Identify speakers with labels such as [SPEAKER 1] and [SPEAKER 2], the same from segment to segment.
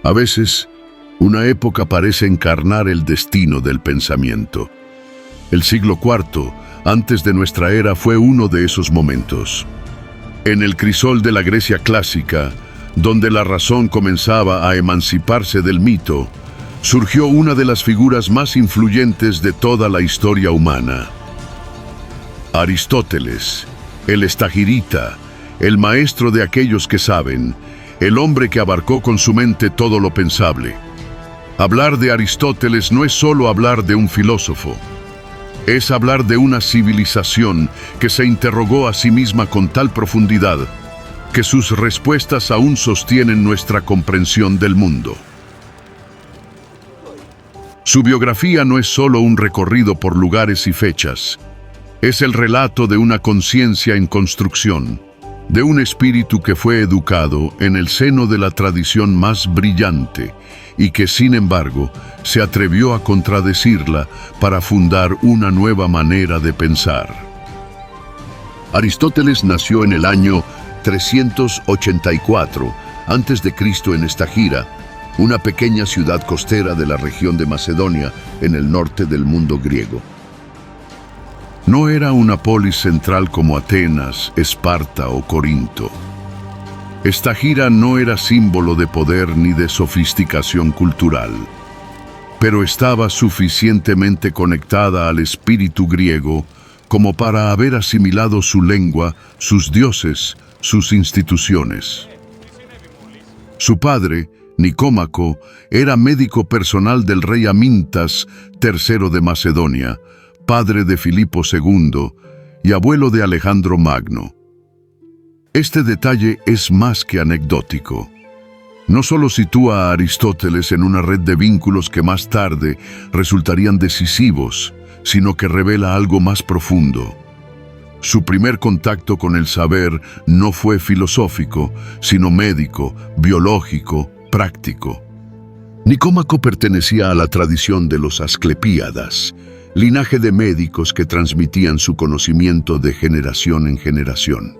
[SPEAKER 1] A veces, una época parece encarnar el destino del pensamiento. El siglo IV, antes de nuestra era, fue uno de esos momentos. En el crisol de la Grecia clásica, donde la razón comenzaba a emanciparse del mito, surgió una de las figuras más influyentes de toda la historia humana. Aristóteles, el estagirita, el maestro de aquellos que saben, el hombre que abarcó con su mente todo lo pensable. Hablar de Aristóteles no es solo hablar de un filósofo, es hablar de una civilización que se interrogó a sí misma con tal profundidad que sus respuestas aún sostienen nuestra comprensión del mundo. Su biografía no es solo un recorrido por lugares y fechas, es el relato de una conciencia en construcción, de un espíritu que fue educado en el seno de la tradición más brillante y que, sin embargo, se atrevió a contradecirla para fundar una nueva manera de pensar. Aristóteles nació en el año 384 a.C. en Estagira, una pequeña ciudad costera de la región de Macedonia, en el norte del mundo griego. No era una polis central como Atenas, Esparta o Corinto. Estagira no era símbolo de poder ni de sofisticación cultural, pero estaba suficientemente conectada al espíritu griego como para haber asimilado su lengua, sus dioses, sus instituciones. Su padre, Nicómaco, era médico personal del rey Amintas III de Macedonia, padre de Filipo II y abuelo de Alejandro Magno. Este detalle es más que anecdótico. No solo sitúa a Aristóteles en una red de vínculos que más tarde resultarían decisivos, sino que revela algo más profundo. Su primer contacto con el saber no fue filosófico, sino médico, biológico, práctico. Nicómaco pertenecía a la tradición de los Asclepíadas, linaje de médicos que transmitían su conocimiento de generación en generación.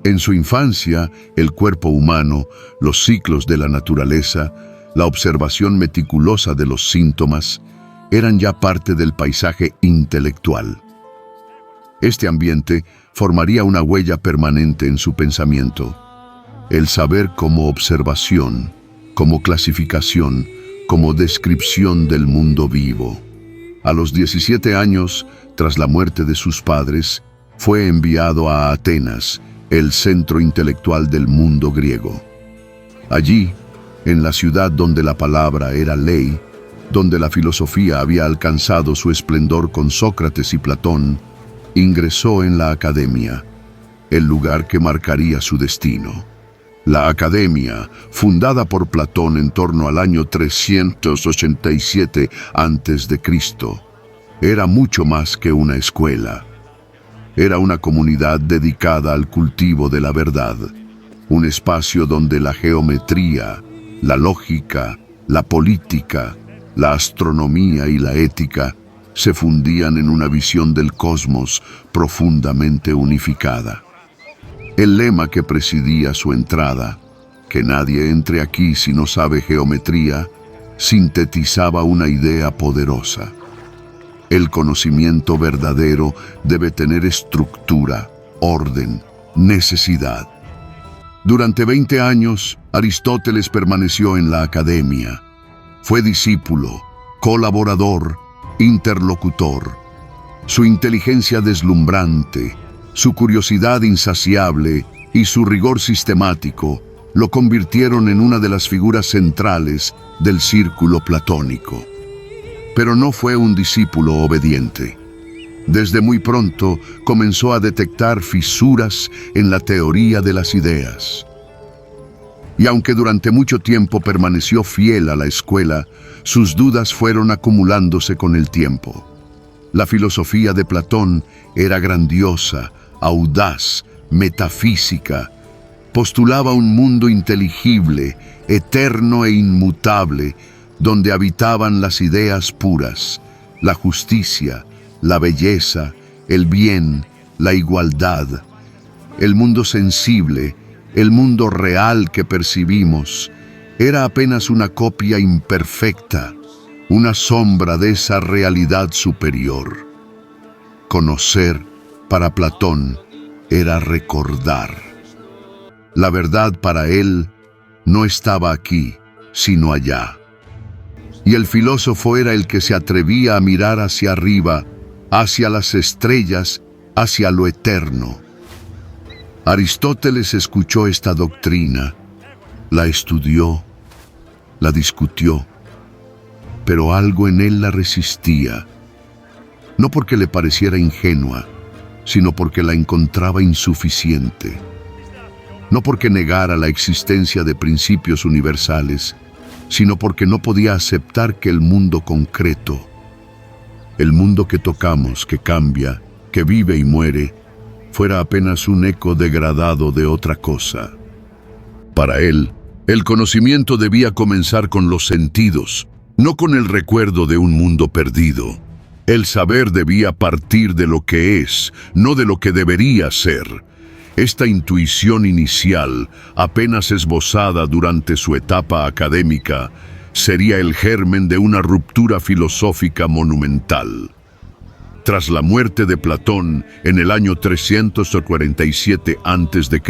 [SPEAKER 1] En su infancia, el cuerpo humano, los ciclos de la naturaleza, la observación meticulosa de los síntomas, eran ya parte del paisaje intelectual. Este ambiente formaría una huella permanente en su pensamiento. El saber como observación, como clasificación, como descripción del mundo vivo. A los 17 años, tras la muerte de sus padres, fue enviado a Atenas, el centro intelectual del mundo griego. Allí, en la ciudad donde la palabra era ley, donde la filosofía había alcanzado su esplendor con Sócrates y Platón, ingresó en la Academia, el lugar que marcaría su destino. La Academia, fundada por Platón en torno al año 387 a.C., era mucho más que una escuela. Era una comunidad dedicada al cultivo de la verdad, un espacio donde la geometría, la lógica, la política, la astronomía y la ética se fundían en una visión del cosmos profundamente unificada. El lema que presidía su entrada, que nadie entre aquí si no sabe geometría, sintetizaba una idea poderosa. El conocimiento verdadero debe tener estructura, orden, necesidad. Durante 20 años, Aristóteles permaneció en la Academia. Fue discípulo, colaborador, interlocutor. Su inteligencia deslumbrante, su curiosidad insaciable y su rigor sistemático lo convirtieron en una de las figuras centrales del círculo platónico. Pero no fue un discípulo obediente. Desde muy pronto comenzó a detectar fisuras en la teoría de las ideas. Y aunque durante mucho tiempo permaneció fiel a la escuela, sus dudas fueron acumulándose con el tiempo. La filosofía de Platón era grandiosa, audaz, metafísica. Postulaba un mundo inteligible, eterno e inmutable, donde habitaban las ideas puras, la justicia, la belleza, el bien, la igualdad, el mundo sensible, el mundo real que percibimos, era apenas una copia imperfecta, una sombra de esa realidad superior. Conocer, para Platón, era recordar. La verdad para él no estaba aquí, sino allá. Y el filósofo era el que se atrevía a mirar hacia arriba, hacia las estrellas, hacia lo eterno. Aristóteles escuchó esta doctrina, la estudió, la discutió, pero algo en él la resistía, no porque le pareciera ingenua, sino porque la encontraba insuficiente, no porque negara la existencia de principios universales, sino porque no podía aceptar que el mundo concreto, el mundo que tocamos, que cambia, que vive y muere, fuera apenas un eco degradado de otra cosa. Para él, el conocimiento debía comenzar con los sentidos, no con el recuerdo de un mundo perdido. El saber debía partir de lo que es, no de lo que debería ser. Esta intuición inicial, apenas esbozada durante su etapa académica, sería el germen de una ruptura filosófica monumental. Tras la muerte de Platón en el año 347 a.C.,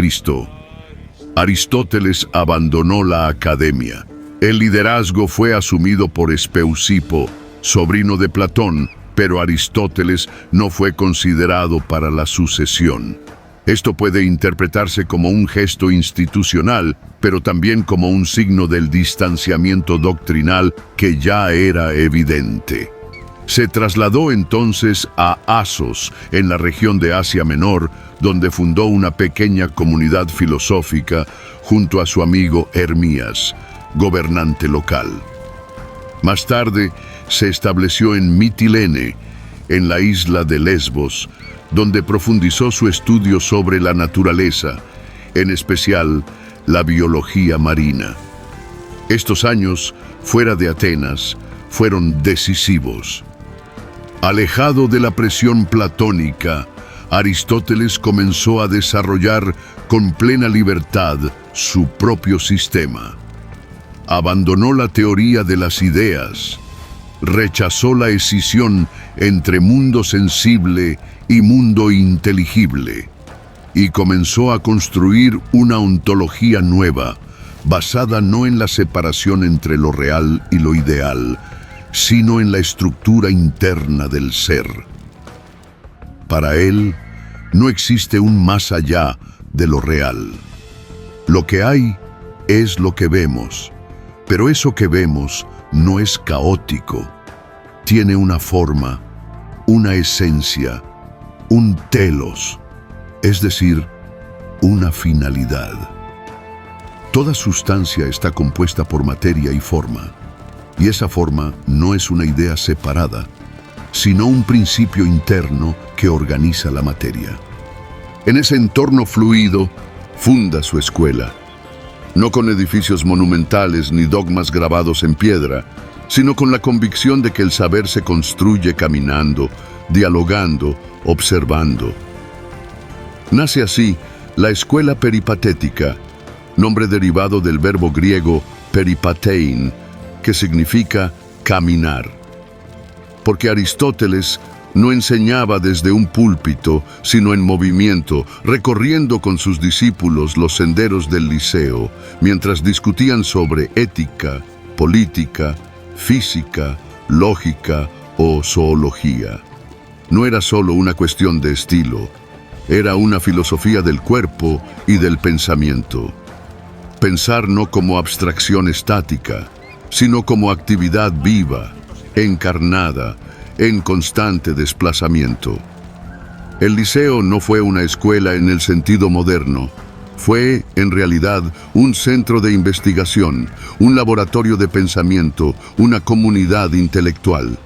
[SPEAKER 1] Aristóteles abandonó la academia. El liderazgo fue asumido por Espeusipo, sobrino de Platón, pero Aristóteles no fue considerado para la sucesión. Esto puede interpretarse como un gesto institucional, pero también como un signo del distanciamiento doctrinal que ya era evidente. Se trasladó entonces a Asos, en la región de Asia Menor, donde fundó una pequeña comunidad filosófica junto a su amigo Hermías, gobernante local. Más tarde, se estableció en Mitilene, en la isla de Lesbos, donde profundizó su estudio sobre la naturaleza, en especial la biología marina. Estos años, fuera de Atenas, fueron decisivos. Alejado de la presión platónica, Aristóteles comenzó a desarrollar con plena libertad su propio sistema. Abandonó la teoría de las ideas, rechazó la escisión entre mundo sensible y mundo inteligible, y comenzó a construir una ontología nueva, basada no en la separación entre lo real y lo ideal, sino en la estructura interna del ser. Para él, no existe un más allá de lo real. Lo que hay es lo que vemos, pero eso que vemos no es caótico. Tiene una forma, una esencia, un telos, es decir, una finalidad. Toda sustancia está compuesta por materia y forma, y esa forma no es una idea separada, sino un principio interno que organiza la materia. En ese entorno fluido, funda su escuela, no con edificios monumentales ni dogmas grabados en piedra, sino con la convicción de que el saber se construye caminando, dialogando, observando. Nace así la escuela peripatética, nombre derivado del verbo griego peripatein, que significa caminar. Porque Aristóteles no enseñaba desde un púlpito, sino en movimiento, recorriendo con sus discípulos los senderos del Liceo, mientras discutían sobre ética, política, física, lógica o zoología. No era solo una cuestión de estilo, era una filosofía del cuerpo y del pensamiento. Pensar no como abstracción estática, sino como actividad viva, encarnada, en constante desplazamiento. El Liceo no fue una escuela en el sentido moderno. Fue, en realidad, un centro de investigación, un laboratorio de pensamiento, una comunidad intelectual.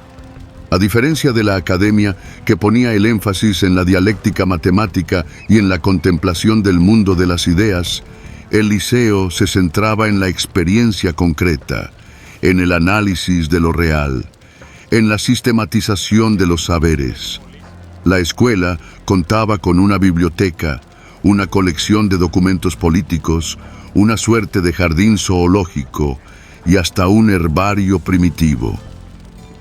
[SPEAKER 1] A diferencia de la academia, que ponía el énfasis en la dialéctica matemática y en la contemplación del mundo de las ideas, el Liceo se centraba en la experiencia concreta, en el análisis de lo real, en la sistematización de los saberes. La escuela contaba con una biblioteca, una colección de documentos políticos, una suerte de jardín zoológico y hasta un herbario primitivo.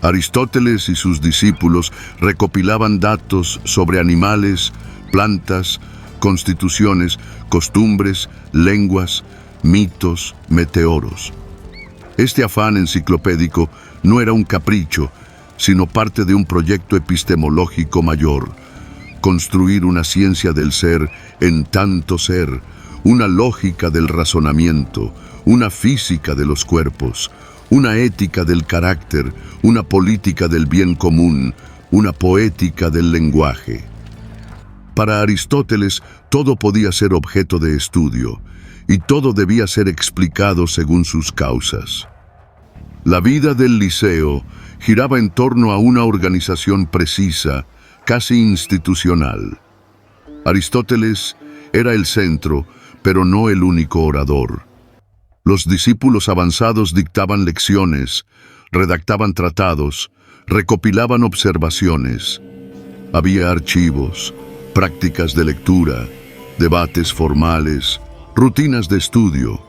[SPEAKER 1] Aristóteles y sus discípulos recopilaban datos sobre animales, plantas, constituciones, costumbres, lenguas, mitos, meteoros. Este afán enciclopédico no era un capricho, sino parte de un proyecto epistemológico mayor: construir una ciencia del ser en tanto ser, una lógica del razonamiento, una física de los cuerpos, una ética del carácter, una política del bien común, una poética del lenguaje. Para Aristóteles, todo podía ser objeto de estudio, y todo debía ser explicado según sus causas. La vida del Liceo giraba en torno a una organización precisa, casi institucional. Aristóteles era el centro, pero no el único orador. Los discípulos avanzados dictaban lecciones, redactaban tratados, recopilaban observaciones. Había archivos, prácticas de lectura, debates formales, rutinas de estudio.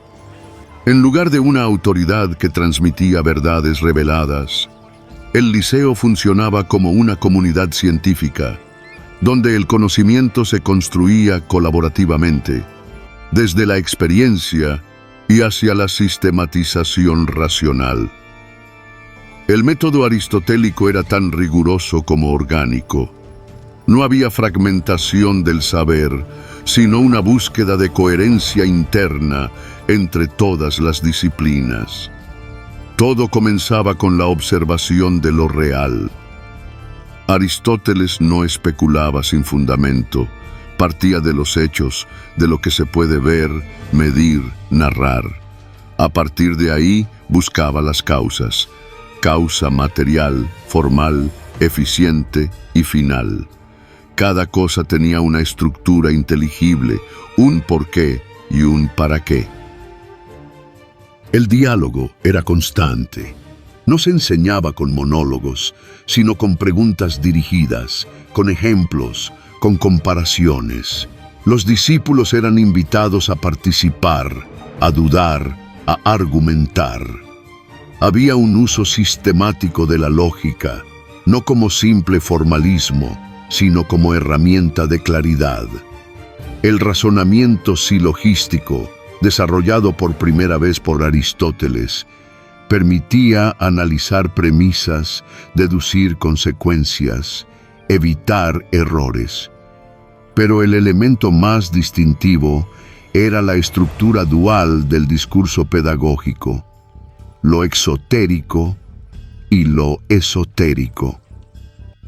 [SPEAKER 1] En lugar de una autoridad que transmitía verdades reveladas, el Liceo funcionaba como una comunidad científica, donde el conocimiento se construía colaborativamente, desde la experiencia y hacia la sistematización racional. El método aristotélico era tan riguroso como orgánico. No había fragmentación del saber, sino una búsqueda de coherencia interna entre todas las disciplinas. Todo comenzaba con la observación de lo real. Aristóteles no especulaba sin fundamento, partía de los hechos, de lo que se puede ver, medir, narrar. A partir de ahí buscaba las causas: causa material, formal, eficiente y final. Cada cosa tenía una estructura inteligible, un porqué y un para qué. El diálogo era constante. No se enseñaba con monólogos, sino con preguntas dirigidas, con ejemplos, con comparaciones. Los discípulos eran invitados a participar, a dudar, a argumentar. Había un uso sistemático de la lógica, no como simple formalismo, sino como herramienta de claridad. El razonamiento silogístico, desarrollado por primera vez por Aristóteles, permitía analizar premisas, deducir consecuencias, evitar errores. Pero el elemento más distintivo era la estructura dual del discurso pedagógico: lo exotérico y lo esotérico.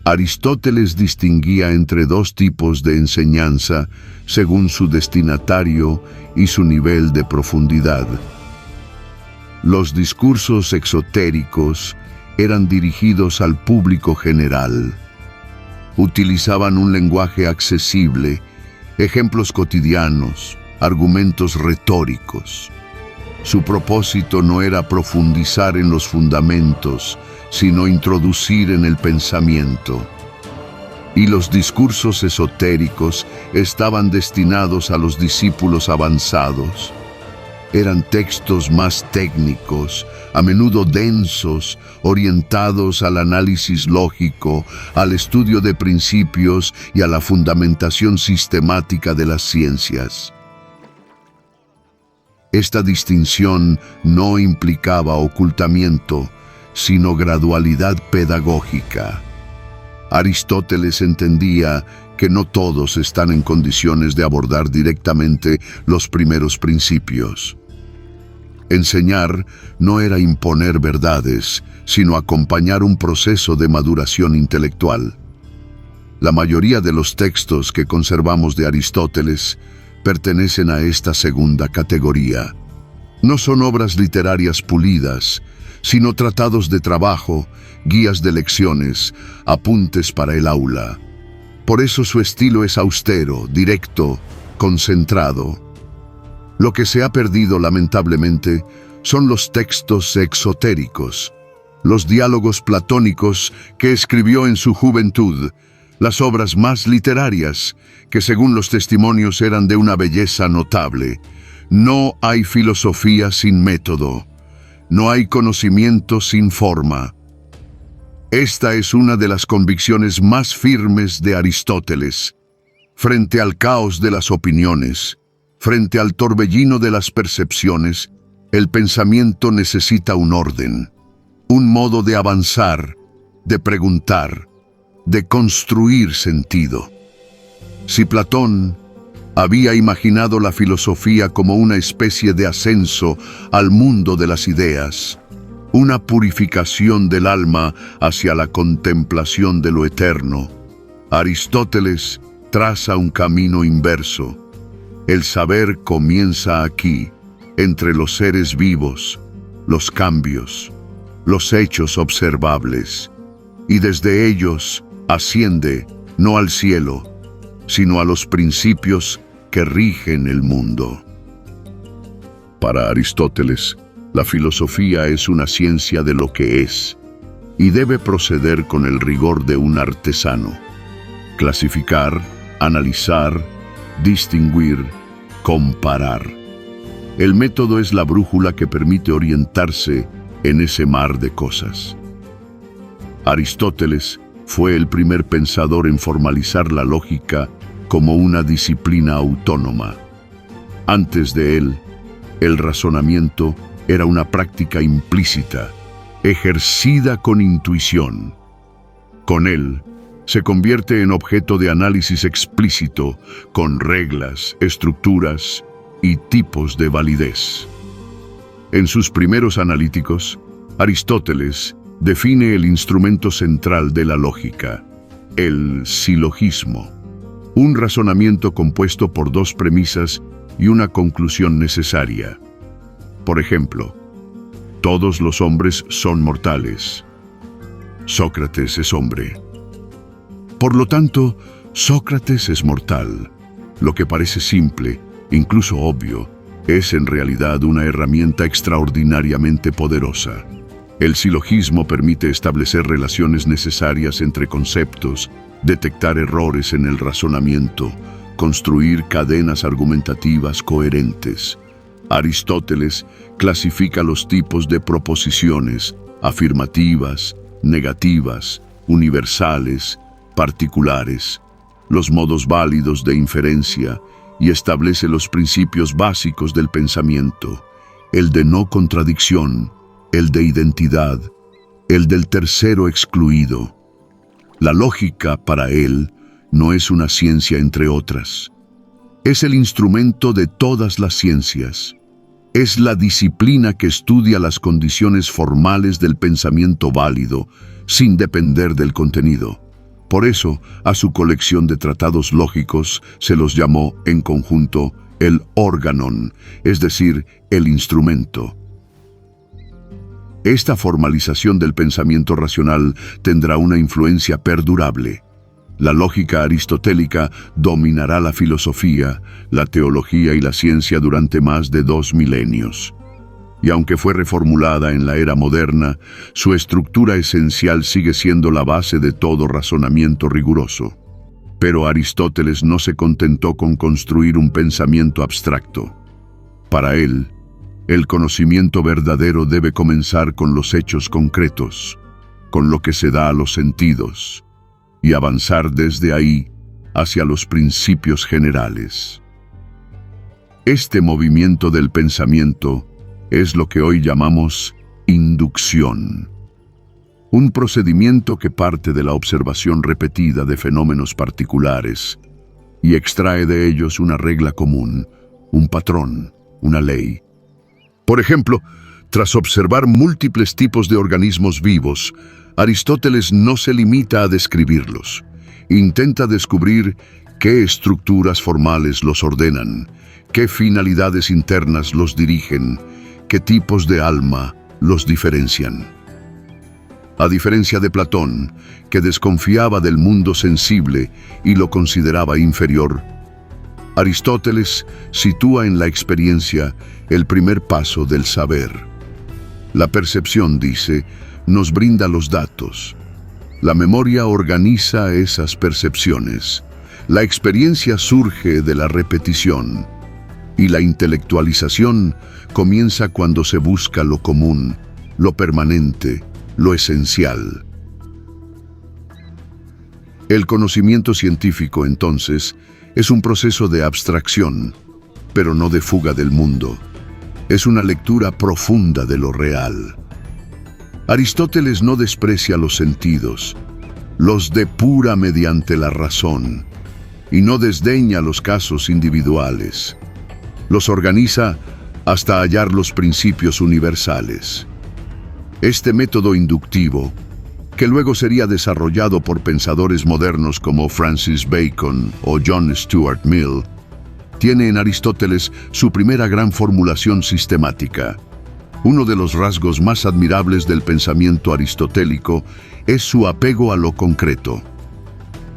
[SPEAKER 1] Aristóteles distinguía entre dos tipos de enseñanza según su destinatario y su nivel de profundidad. Los discursos exotéricos eran dirigidos al público general. Utilizaban un lenguaje accesible, ejemplos cotidianos, argumentos retóricos. Su propósito no era profundizar en los fundamentos, sino introducir en el pensamiento. Y los discursos esotéricos estaban destinados a los discípulos avanzados. Eran textos más técnicos, a menudo densos, orientados al análisis lógico, al estudio de principios y a la fundamentación sistemática de las ciencias. Esta distinción no implicaba ocultamiento, sino gradualidad pedagógica. Aristóteles entendía que no todos están en condiciones de abordar directamente los primeros principios. Enseñar no era imponer verdades, sino acompañar un proceso de maduración intelectual. La mayoría de los textos que conservamos de Aristóteles pertenecen a esta segunda categoría. No son obras literarias pulidas, sino tratados de trabajo, guías de lecciones, apuntes para el aula. Por eso su estilo es austero, directo, concentrado. Lo que se ha perdido, lamentablemente, son los textos exotéricos, los diálogos platónicos que escribió en su juventud, las obras más literarias, que según los testimonios eran de una belleza notable. No hay filosofía sin método, no hay conocimiento sin forma. Esta es una de las convicciones más firmes de Aristóteles. Frente al caos de las opiniones, frente al torbellino de las percepciones, el pensamiento necesita un orden, un modo de avanzar, de preguntar, de construir sentido. Si Platón había imaginado la filosofía como una especie de ascenso al mundo de las ideas, una purificación del alma hacia la contemplación de lo eterno, Aristóteles traza un camino inverso. El saber comienza aquí, entre los seres vivos, los cambios, los hechos observables, y desde ellos asciende no al cielo, sino a los principios que rigen el mundo. Para Aristóteles, la filosofía es una ciencia de lo que es, y debe proceder con el rigor de un artesano. Clasificar, analizar, distinguir, comparar. El método es la brújula que permite orientarse en ese mar de cosas. Aristóteles fue el primer pensador en formalizar la lógica como una disciplina autónoma. Antes de él, el razonamiento era una práctica implícita, ejercida con intuición. Con él, se convierte en objeto de análisis explícito, con reglas, estructuras y tipos de validez. En sus primeros analíticos, Aristóteles define el instrumento central de la lógica, el silogismo, un razonamiento compuesto por dos premisas y una conclusión necesaria. Por ejemplo, todos los hombres son mortales. Sócrates es hombre. Por lo tanto, Sócrates es mortal. Lo que parece simple, incluso obvio, es en realidad una herramienta extraordinariamente poderosa. El silogismo permite establecer relaciones necesarias entre conceptos, detectar errores en el razonamiento, construir cadenas argumentativas coherentes. Aristóteles clasifica los tipos de proposiciones, afirmativas, negativas, universales, particulares, los modos válidos de inferencia, y establece los principios básicos del pensamiento, el de no contradicción, el de identidad, el del tercero excluido. La lógica, para él, no es una ciencia entre otras. Es el instrumento de todas las ciencias. Es la disciplina que estudia las condiciones formales del pensamiento válido, sin depender del contenido. Por eso, a su colección de tratados lógicos se los llamó, en conjunto, el órganon, es decir, el instrumento. Esta formalización del pensamiento racional tendrá una influencia perdurable. La lógica aristotélica dominará la filosofía, la teología y la ciencia durante más de 2 milenios. Y aunque fue reformulada en la era moderna, su estructura esencial sigue siendo la base de todo razonamiento riguroso. Pero Aristóteles no se contentó con construir un pensamiento abstracto. Para él, el conocimiento verdadero debe comenzar con los hechos concretos, con lo que se da a los sentidos, y avanzar desde ahí hacia los principios generales. Este movimiento del pensamiento es lo que hoy llamamos inducción, un procedimiento que parte de la observación repetida de fenómenos particulares y extrae de ellos una regla común, un patrón, una ley. Por ejemplo, tras observar múltiples tipos de organismos vivos, Aristóteles no se limita a describirlos. Intenta descubrir qué estructuras formales los ordenan, qué finalidades internas los dirigen, qué tipos de alma los diferencian. A diferencia de Platón, que desconfiaba del mundo sensible y lo consideraba inferior, Aristóteles sitúa en la experiencia el primer paso del saber. La percepción, dice, nos brinda los datos. La memoria organiza esas percepciones. La experiencia surge de la repetición y la intelectualización comienza cuando se busca lo común, lo permanente, lo esencial. El conocimiento científico, entonces, es un proceso de abstracción, pero no de fuga del mundo. Es una lectura profunda de lo real. Aristóteles no desprecia los sentidos, los depura mediante la razón, y no desdeña los casos individuales. Los organiza hasta hallar los principios universales. Este método inductivo, que luego sería desarrollado por pensadores modernos como Francis Bacon o John Stuart Mill, tiene en Aristóteles su primera gran formulación sistemática. Uno de los rasgos más admirables del pensamiento aristotélico es su apego a lo concreto.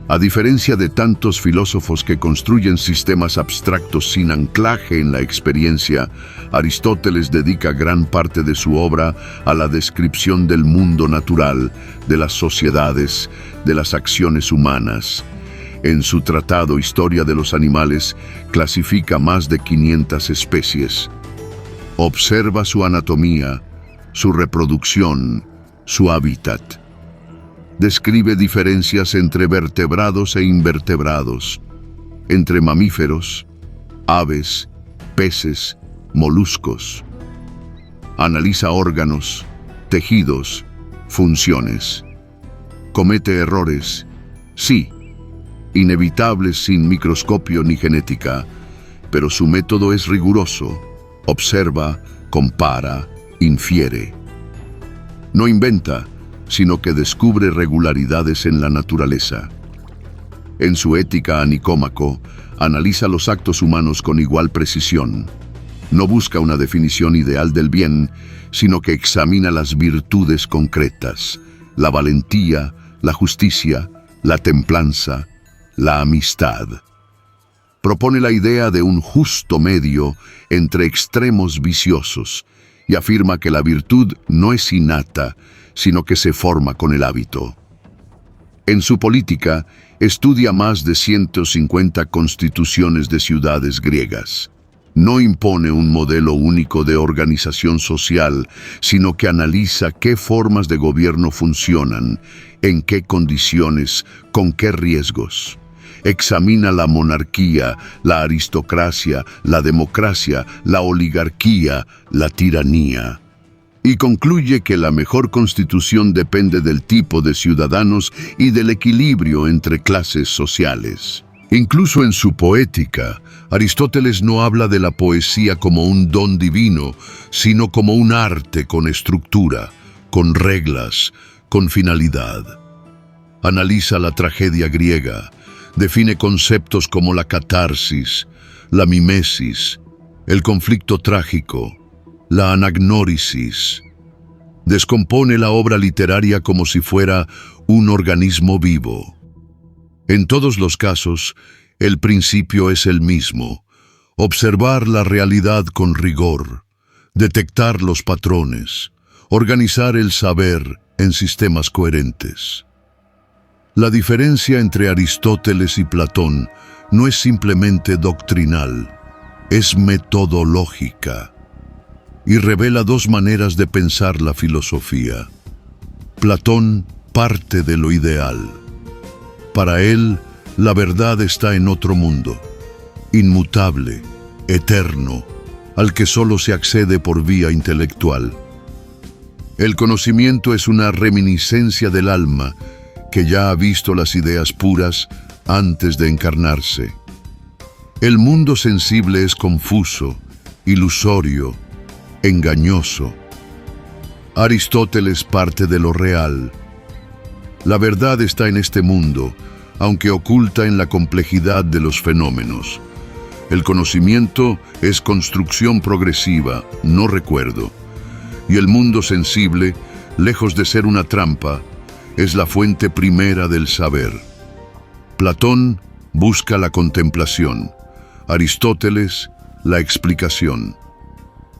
[SPEAKER 1] A diferencia de tantos filósofos que construyen sistemas abstractos sin anclaje en la experiencia, Aristóteles dedica gran parte de su obra a la descripción del mundo natural, de las sociedades, de las acciones humanas. En su tratado Historia de los Animales, clasifica más de 500 especies. Observa su anatomía, su reproducción, su hábitat. Describe diferencias entre vertebrados e invertebrados, entre mamíferos, aves, peces, moluscos. Analiza órganos, tejidos, funciones. Comete errores, sí, inevitables sin microscopio ni genética, pero su método es riguroso. Observa, compara, infiere. No inventa, sino que descubre regularidades en la naturaleza. En su Ética a Nicómaco, analiza los actos humanos con igual precisión. No busca una definición ideal del bien, sino que examina las virtudes concretas, la valentía, la justicia, la templanza, la amistad. Propone la idea de un justo medio entre extremos viciosos y afirma que la virtud no es innata, sino que se forma con el hábito. En su política, estudia más de 150 constituciones de ciudades griegas. No impone un modelo único de organización social, sino que analiza qué formas de gobierno funcionan, en qué condiciones, con qué riesgos. Examina la monarquía, la aristocracia, la democracia, la oligarquía, la tiranía. Y concluye que la mejor constitución depende del tipo de ciudadanos y del equilibrio entre clases sociales. Incluso en su Poética, Aristóteles no habla de la poesía como un don divino, sino como un arte con estructura, con reglas, con finalidad. Analiza la tragedia griega, define conceptos como la catarsis, la mimesis, el conflicto trágico, la anagnórisis. Descompone la obra literaria como si fuera un organismo vivo. En todos los casos, el principio es el mismo: observar la realidad con rigor, detectar los patrones, organizar el saber en sistemas coherentes. La diferencia entre Aristóteles y Platón no es simplemente doctrinal, es metodológica y revela dos maneras de pensar la filosofía. Platón parte de lo ideal. Para él, la verdad está en otro mundo, inmutable, eterno, al que solo se accede por vía intelectual. El conocimiento es una reminiscencia del alma que ya ha visto las ideas puras antes de encarnarse. El mundo sensible es confuso, ilusorio, engañoso. Aristóteles parte de lo real. La verdad está en este mundo, aunque oculta en la complejidad de los fenómenos. El conocimiento es construcción progresiva, no recuerdo. Y el mundo sensible, lejos de ser una trampa, es la fuente primera del saber. Platón busca la contemplación, Aristóteles la explicación.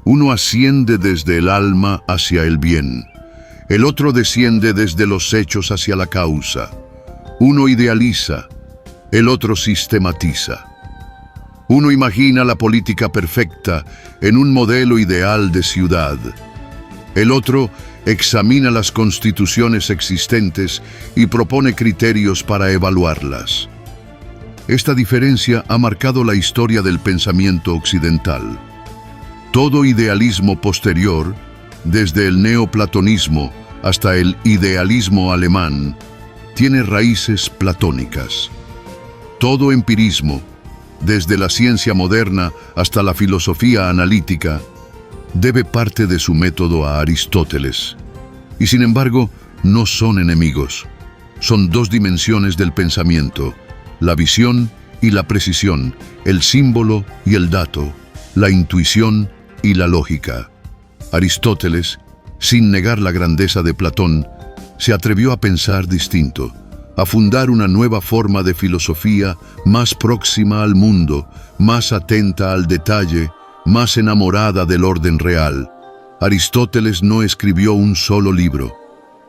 [SPEAKER 1] Uno asciende desde el alma hacia el bien, El otro desciende desde los hechos hacia la causa. Uno idealiza, el otro sistematiza. Uno imagina la política perfecta en un modelo ideal de ciudad. El otro examina las constituciones existentes y propone criterios para evaluarlas. Esta diferencia ha marcado la historia del pensamiento occidental. Todo idealismo posterior, desde el neoplatonismo hasta el idealismo alemán, tiene raíces platónicas. Todo empirismo, desde la ciencia moderna hasta la filosofía analítica, debe parte de su método a Aristóteles. Y sin embargo, no son enemigos. Son dos dimensiones del pensamiento: la visión y la precisión, el símbolo y el dato, la intuición y la lógica. Aristóteles, sin negar la grandeza de Platón, se atrevió a pensar distinto, a fundar una nueva forma de filosofía más próxima al mundo, más atenta al detalle, más enamorada del orden real. Aristóteles no escribió un solo libro,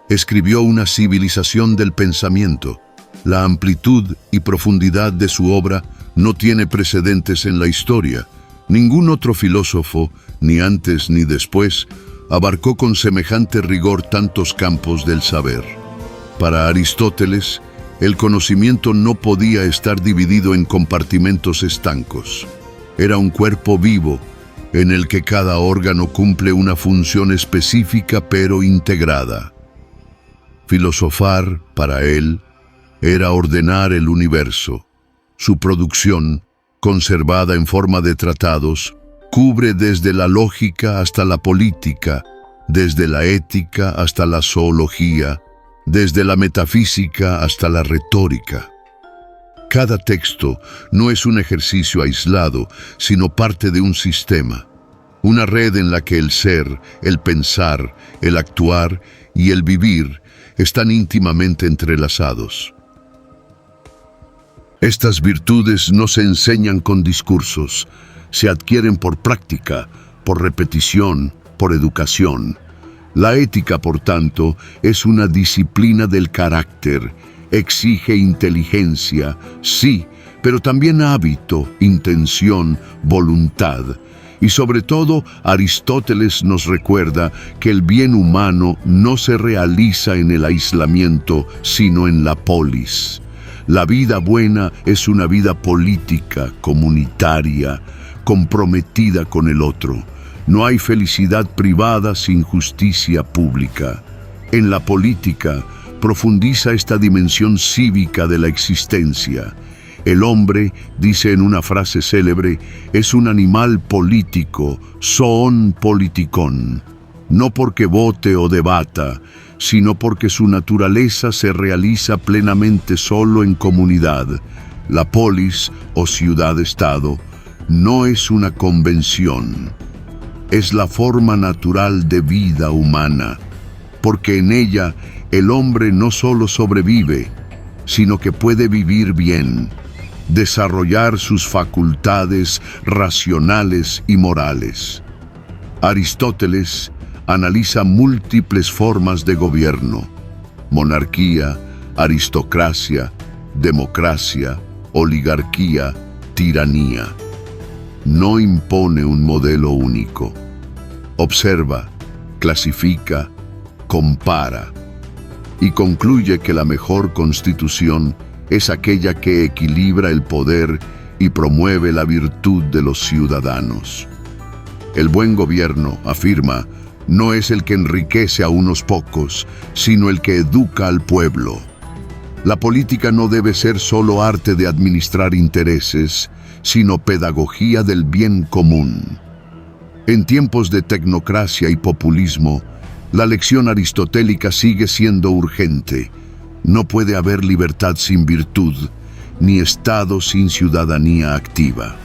[SPEAKER 1] escribió una civilización del pensamiento. La amplitud y profundidad de su obra no tiene precedentes en la historia. Ningún otro filósofo, ni antes ni después, abarcó con semejante rigor tantos campos del saber. Para Aristóteles, el conocimiento no podía estar dividido en compartimentos estancos. Era un cuerpo vivo, en el que cada órgano cumple una función específica pero integrada. Filosofar, para él, era ordenar el universo. Su producción, conservada en forma de tratados, cubre desde la lógica hasta la política, desde la ética hasta la zoología, desde la metafísica hasta la retórica. Cada texto no es un ejercicio aislado, sino parte de un sistema, una red en la que el ser, el pensar, el actuar y el vivir están íntimamente entrelazados. Estas virtudes no se enseñan con discursos, se adquieren por práctica, por repetición, por educación. La ética, por tanto, es una disciplina del carácter, exige inteligencia, sí, pero también hábito, intención, voluntad. Y sobre todo, Aristóteles nos recuerda que el bien humano no se realiza en el aislamiento, sino en la polis. La vida buena es una vida política, comunitaria, comprometida con el otro. No hay felicidad privada sin justicia pública. En la política profundiza esta dimensión cívica de la existencia. El hombre, dice en una frase célebre, es un animal político, zoon politikon, no porque vote o debata, sino porque su naturaleza se realiza plenamente solo en comunidad. La polis, o ciudad-estado, no es una convención, es la forma natural de vida humana, porque en ella el hombre no solo sobrevive, sino que puede vivir bien, desarrollar sus facultades racionales y morales. Aristóteles analiza múltiples formas de gobierno: monarquía, aristocracia, democracia, oligarquía, tiranía. No impone un modelo único. Observa, clasifica, compara y concluye que la mejor constitución es aquella que equilibra el poder y promueve la virtud de los ciudadanos. El buen gobierno, afirma, no es el que enriquece a unos pocos, sino el que educa al pueblo. La política no debe ser solo arte de administrar intereses, sino pedagogía del bien común. En tiempos de tecnocracia y populismo, la lección aristotélica sigue siendo urgente. No puede haber libertad sin virtud, ni Estado sin ciudadanía activa.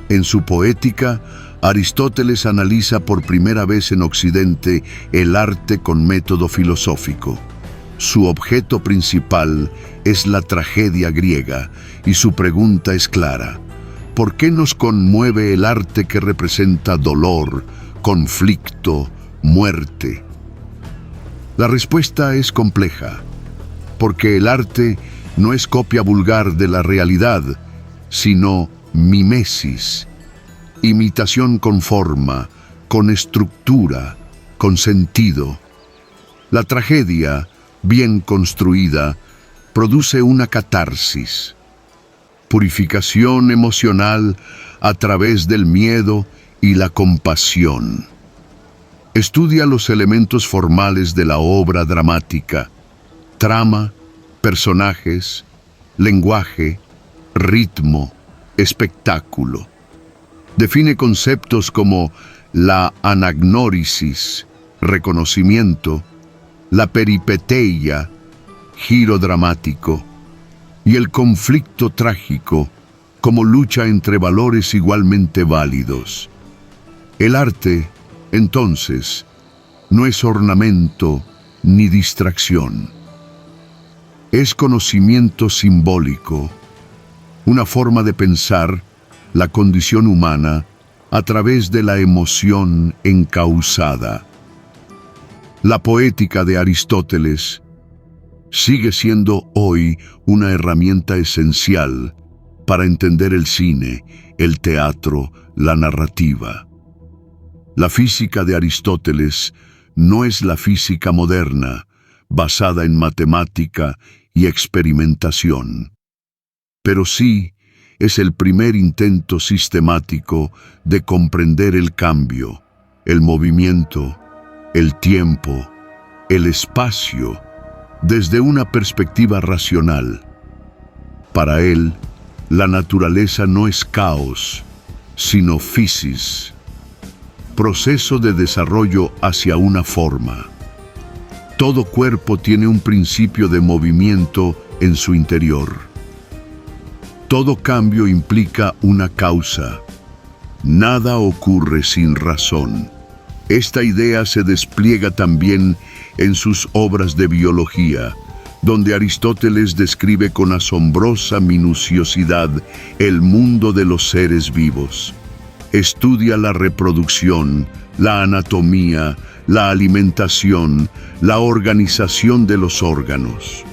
[SPEAKER 1] En su Poética, Aristóteles analiza por primera vez en Occidente el arte con método filosófico. Su objeto principal es la tragedia griega, y su pregunta es clara: ¿por qué nos conmueve el arte que representa dolor, conflicto, muerte? La respuesta es compleja, porque el arte no es copia vulgar de la realidad, sino mimesis, imitación con forma, con estructura, con sentido. La tragedia, bien construida, produce una catarsis, purificación emocional a través del miedo y la compasión. Estudia los elementos formales de la obra dramática: trama, personajes, lenguaje, ritmo, espectáculo. Define conceptos como la anagnórisis, reconocimiento, la peripeteia, giro dramático, y el conflicto trágico como lucha entre valores igualmente válidos. El arte, entonces, no es ornamento ni distracción. Es conocimiento simbólico, una forma de pensar la condición humana a través de la emoción encauzada. La poética de Aristóteles sigue siendo hoy una herramienta esencial para entender el cine, el teatro, la narrativa. La física de Aristóteles no es la física moderna, basada en matemática y experimentación, pero sí es el primer intento sistemático de comprender el cambio, el movimiento, el tiempo, el espacio, desde una perspectiva racional. Para él, la naturaleza no es caos, sino physis, proceso de desarrollo hacia una forma. Todo cuerpo tiene un principio de movimiento en su interior. Todo cambio implica una causa. Nada ocurre sin razón. Esta idea se despliega también en sus obras de biología, donde Aristóteles describe con asombrosa minuciosidad el mundo de los seres vivos. Estudia la reproducción, la anatomía, la alimentación, la organización de los órganos.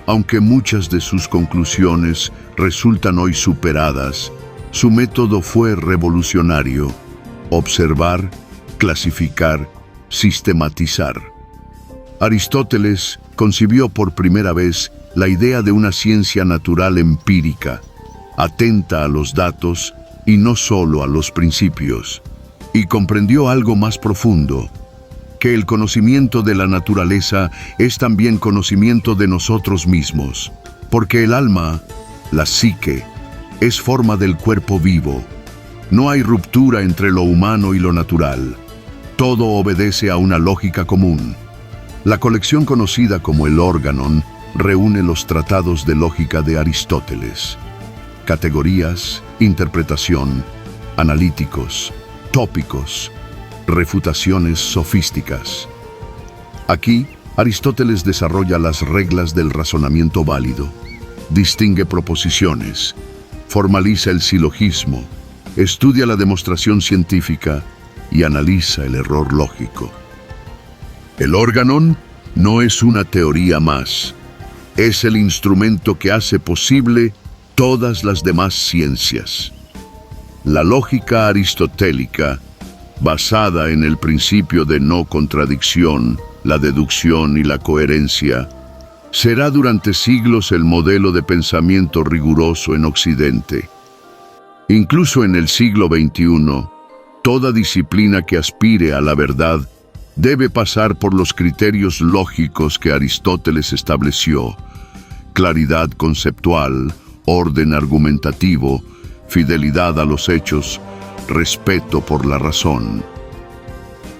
[SPEAKER 1] Aunque muchas de sus conclusiones resultan hoy superadas, su método fue revolucionario: observar, clasificar, sistematizar. Aristóteles concibió por primera vez la idea de una ciencia natural empírica, atenta a los datos y no solo a los principios, y comprendió algo más profundo: que el conocimiento de la naturaleza es también conocimiento de nosotros mismos, porque el alma, la psique, es forma del cuerpo vivo. No hay ruptura entre lo humano y lo natural. Todo obedece a una lógica común. La colección conocida como el Organon reúne los tratados de lógica de Aristóteles: categorías, interpretación, analíticos, tópicos, refutaciones sofísticas. Aquí, Aristóteles desarrolla las reglas del razonamiento válido, distingue proposiciones, formaliza el silogismo, estudia la demostración científica y analiza el error lógico. El Organon no es una teoría más, es el instrumento que hace posible todas las demás ciencias. La lógica aristotélica, basada en el principio de no contradicción, la deducción y la coherencia, será durante siglos el modelo de pensamiento riguroso en Occidente. Incluso en el siglo XXI, toda disciplina que aspire a la verdad debe pasar por los criterios lógicos que Aristóteles estableció: claridad conceptual, orden argumentativo, fidelidad a los hechos, respeto por la razón.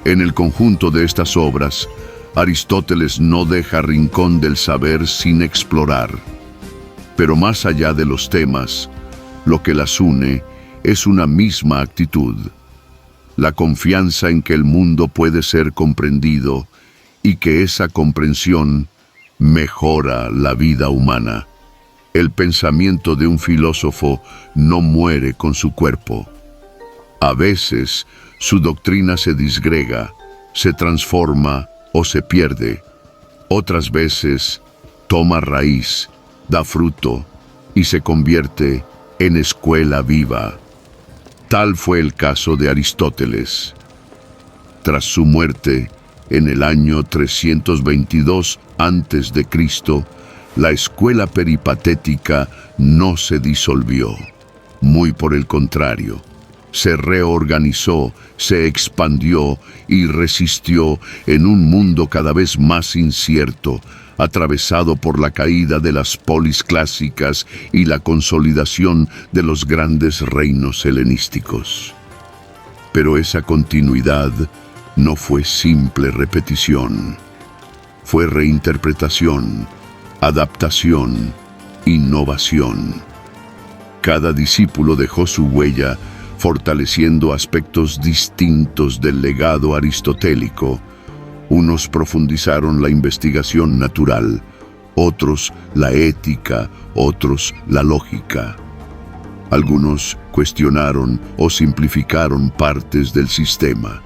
[SPEAKER 1] En el conjunto de estas obras, Aristóteles no deja rincón del saber sin explorar. Pero más allá de los temas, lo que las une es una misma actitud: la confianza en que el mundo puede ser comprendido y que esa comprensión mejora la vida humana. El pensamiento de un filósofo no muere con su cuerpo. A veces, su doctrina se disgrega, se transforma o se pierde. Otras veces toma raíz, da fruto y se convierte en escuela viva. Tal fue el caso de Aristóteles. Tras su muerte, en el año 322 a.C., la escuela peripatética no se disolvió. Muy por el contrario, se reorganizó, se expandió y resistió en un mundo cada vez más incierto, atravesado por la caída de las polis clásicas y la consolidación de los grandes reinos helenísticos. Pero esa continuidad no fue simple repetición. Fue reinterpretación, adaptación, innovación. Cada discípulo dejó su huella, fortaleciendo aspectos distintos del legado aristotélico. Unos profundizaron la investigación natural, otros la ética, otros la lógica. Algunos cuestionaron o simplificaron partes del sistema.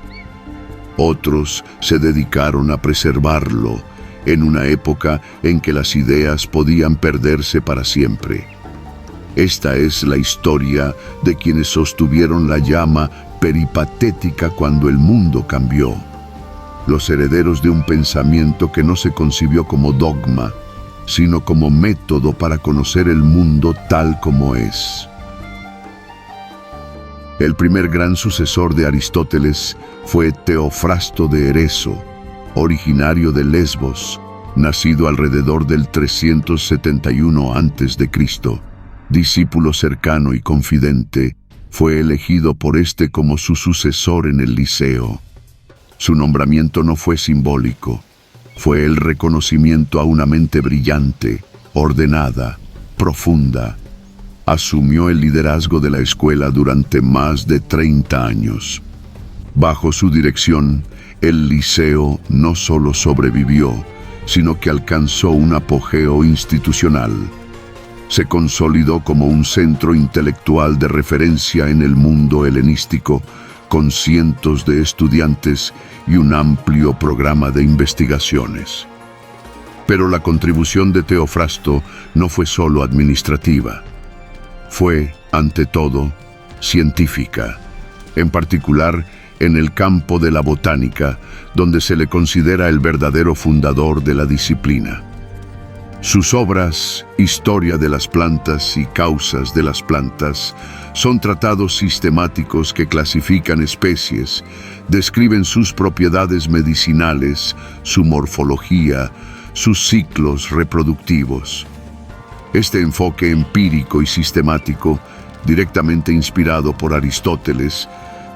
[SPEAKER 1] Otros se dedicaron a preservarlo en una época en que las ideas podían perderse para siempre. Esta es la historia de quienes sostuvieron la llama peripatética cuando el mundo cambió. Los herederos de un pensamiento que no se concibió como dogma, sino como método para conocer el mundo tal como es. El primer gran sucesor de Aristóteles fue Teofrasto de Ereso, originario de Lesbos, nacido alrededor del 371 a.C., discípulo cercano y confidente, fue elegido por este como su sucesor en el Liceo. Su nombramiento no fue simbólico, fue el reconocimiento a una mente brillante, ordenada, profunda. Asumió el liderazgo de la escuela durante más de 30 años. Bajo su dirección, el Liceo no solo sobrevivió, sino que alcanzó un apogeo institucional. Se consolidó como un centro intelectual de referencia en el mundo helenístico, con cientos de estudiantes y un amplio programa de investigaciones. Pero la contribución de Teofrasto no fue solo administrativa. Fue, ante todo, científica, en particular en el campo de la botánica, donde se le considera el verdadero fundador de la disciplina. Sus obras, Historia de las plantas y Causas de las plantas, son tratados sistemáticos que clasifican especies, describen sus propiedades medicinales, su morfología, sus ciclos reproductivos. Este enfoque empírico y sistemático, directamente inspirado por Aristóteles,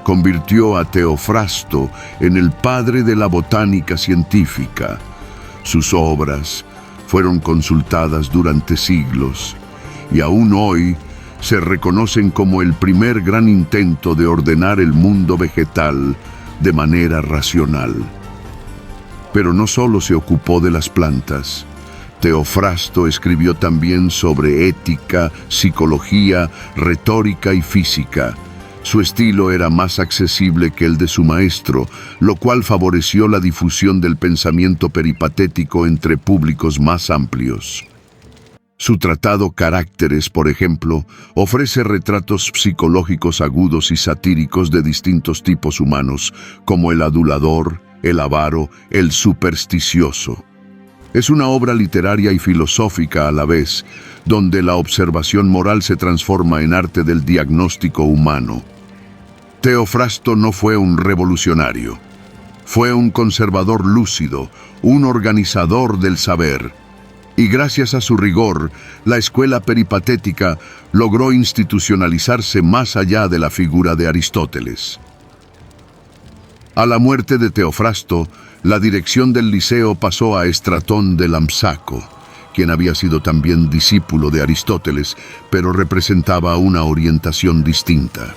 [SPEAKER 1] convirtió a Teofrasto en el padre de la botánica científica. Sus obras fueron consultadas durante siglos y aún hoy se reconocen como el primer gran intento de ordenar el mundo vegetal de manera racional. Pero no solo se ocupó de las plantas. Teofrasto escribió también sobre ética, psicología, retórica y física. Su estilo era más accesible que el de su maestro, lo cual favoreció la difusión del pensamiento peripatético entre públicos más amplios. Su tratado Caracteres, por ejemplo, ofrece retratos psicológicos agudos y satíricos de distintos tipos humanos, como el adulador, el avaro, el supersticioso. Es una obra literaria y filosófica a la vez, donde la observación moral se transforma en arte del diagnóstico humano. Teofrasto no fue un revolucionario. Fue un conservador lúcido, un organizador del saber. Y gracias a su rigor, la escuela peripatética logró institucionalizarse más allá de la figura de Aristóteles. A la muerte de Teofrasto, la dirección del Liceo pasó a Estratón de Lampsaco, quien había sido también discípulo de Aristóteles, pero representaba una orientación distinta.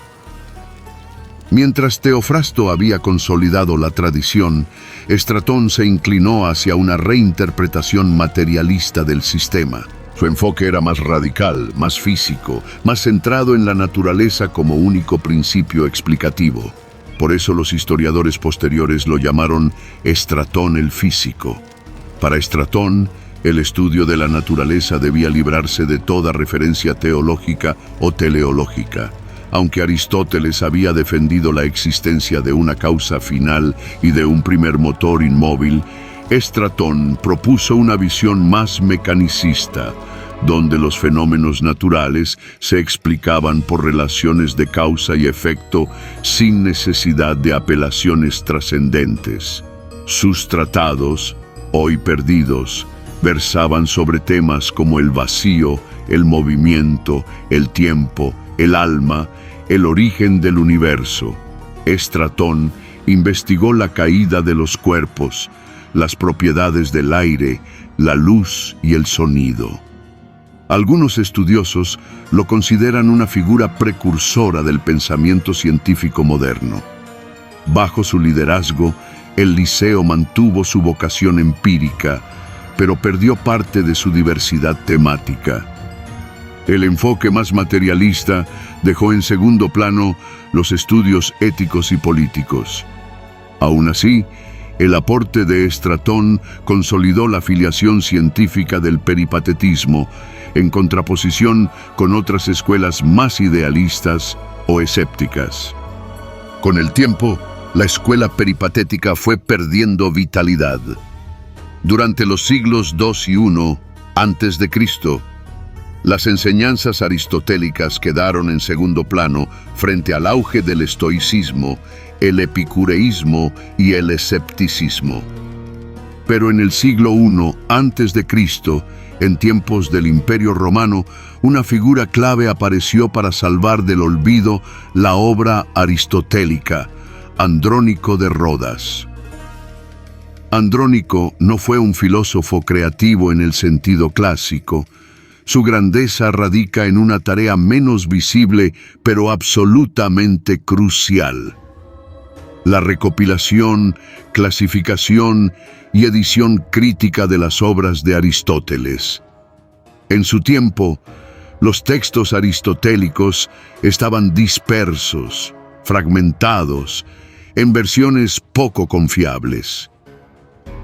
[SPEAKER 1] Mientras Teofrasto había consolidado la tradición, Estratón se inclinó hacia una reinterpretación materialista del sistema. Su enfoque era más radical, más físico, más centrado en la naturaleza como único principio explicativo. Por eso los historiadores posteriores lo llamaron Estratón el físico. Para Estratón, el estudio de la naturaleza debía librarse de toda referencia teológica o teleológica. Aunque Aristóteles había defendido la existencia de una causa final y de un primer motor inmóvil, Estratón propuso una visión más mecanicista, donde los fenómenos naturales se explicaban por relaciones de causa y efecto sin necesidad de apelaciones trascendentes. Sus tratados, hoy perdidos, versaban sobre temas como el vacío, el movimiento, el tiempo, el alma, el origen del universo. Estratón investigó la caída de los cuerpos, las propiedades del aire, la luz y el sonido. Algunos estudiosos lo consideran una figura precursora del pensamiento científico moderno. Bajo su liderazgo, el Liceo mantuvo su vocación empírica, pero perdió parte de su diversidad temática. El enfoque más materialista dejó en segundo plano los estudios éticos y políticos. Aún así, el aporte de Estratón consolidó la filiación científica del peripatetismo, en contraposición con otras escuelas más idealistas o escépticas. Con el tiempo, la escuela peripatética fue perdiendo vitalidad. Durante los siglos II y I a.C., las enseñanzas aristotélicas quedaron en segundo plano frente al auge del estoicismo, el epicureísmo y el escepticismo. Pero en el siglo I a.C., en tiempos del Imperio Romano, una figura clave apareció para salvar del olvido la obra aristotélica, Andrónico de Rodas. Andrónico no fue un filósofo creativo en el sentido clásico. Su grandeza radica en una tarea menos visible, pero absolutamente crucial: la recopilación, clasificación y edición crítica de las obras de Aristóteles. En su tiempo, los textos aristotélicos estaban dispersos, fragmentados, en versiones poco confiables.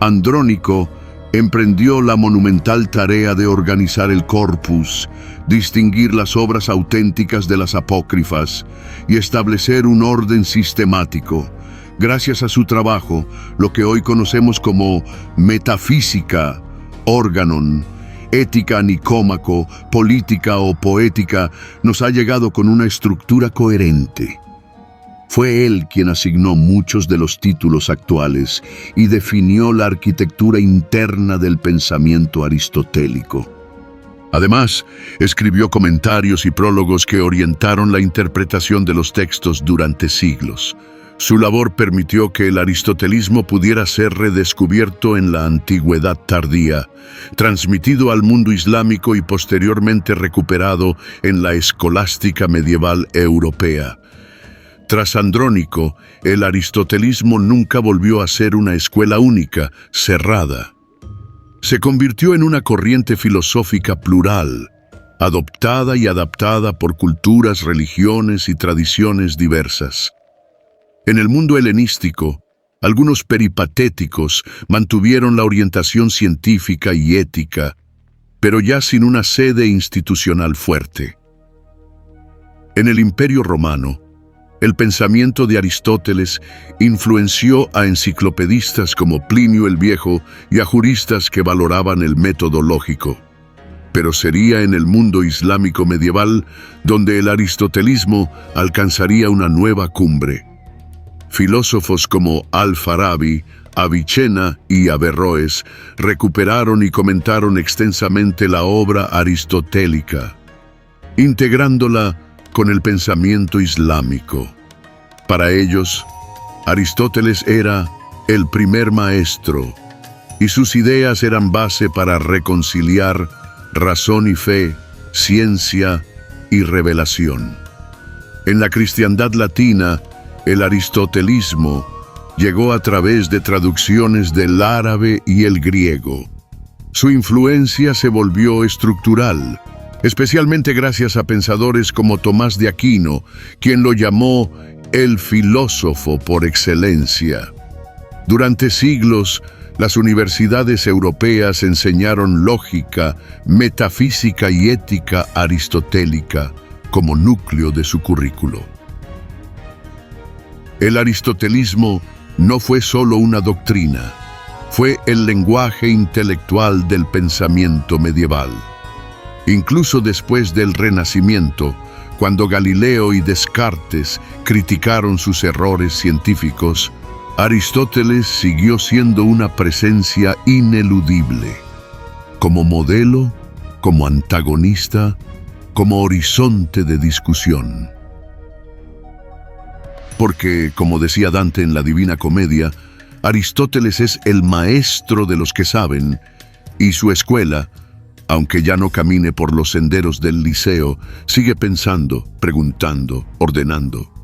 [SPEAKER 1] Andrónico emprendió la monumental tarea de organizar el corpus, distinguir las obras auténticas de las apócrifas y establecer un orden sistemático. Gracias a su trabajo, lo que hoy conocemos como metafísica, órganon, ética nicómaco, política o poética, nos ha llegado con una estructura coherente. Fue él quien asignó muchos de los títulos actuales y definió la arquitectura interna del pensamiento aristotélico. Además, escribió comentarios y prólogos que orientaron la interpretación de los textos durante siglos. Su labor permitió que el aristotelismo pudiera ser redescubierto en la antigüedad tardía, transmitido al mundo islámico y posteriormente recuperado en la escolástica medieval europea. Tras Andrónico, el aristotelismo nunca volvió a ser una escuela única, cerrada. Se convirtió en una corriente filosófica plural, adoptada y adaptada por culturas, religiones y tradiciones diversas. En el mundo helenístico, algunos peripatéticos mantuvieron la orientación científica y ética, pero ya sin una sede institucional fuerte. En el Imperio Romano, el pensamiento de Aristóteles influenció a enciclopedistas como Plinio el Viejo y a juristas que valoraban el método lógico. Pero sería en el mundo islámico medieval donde el aristotelismo alcanzaría una nueva cumbre. Filósofos como Al-Farabi, Avicena y Averroes recuperaron y comentaron extensamente la obra aristotélica, integrándola con el pensamiento islámico. Para ellos, Aristóteles era el primer maestro, y sus ideas eran base para reconciliar razón y fe, ciencia y revelación. En la cristiandad latina, el aristotelismo llegó a través de traducciones del árabe y el griego. Su influencia se volvió estructural, especialmente gracias a pensadores como Tomás de Aquino, quien lo llamó el filósofo por excelencia. Durante siglos, las universidades europeas enseñaron lógica, metafísica y ética aristotélica como núcleo de su currículo. El aristotelismo no fue solo una doctrina, fue el lenguaje intelectual del pensamiento medieval. Incluso después del Renacimiento, cuando Galileo y Descartes criticaron sus errores científicos, Aristóteles siguió siendo una presencia ineludible, como modelo, como antagonista, como horizonte de discusión. Porque, como decía Dante en la Divina Comedia, Aristóteles es el maestro de los que saben, y su escuela, aunque ya no camine por los senderos del Liceo, sigue pensando, preguntando, ordenando.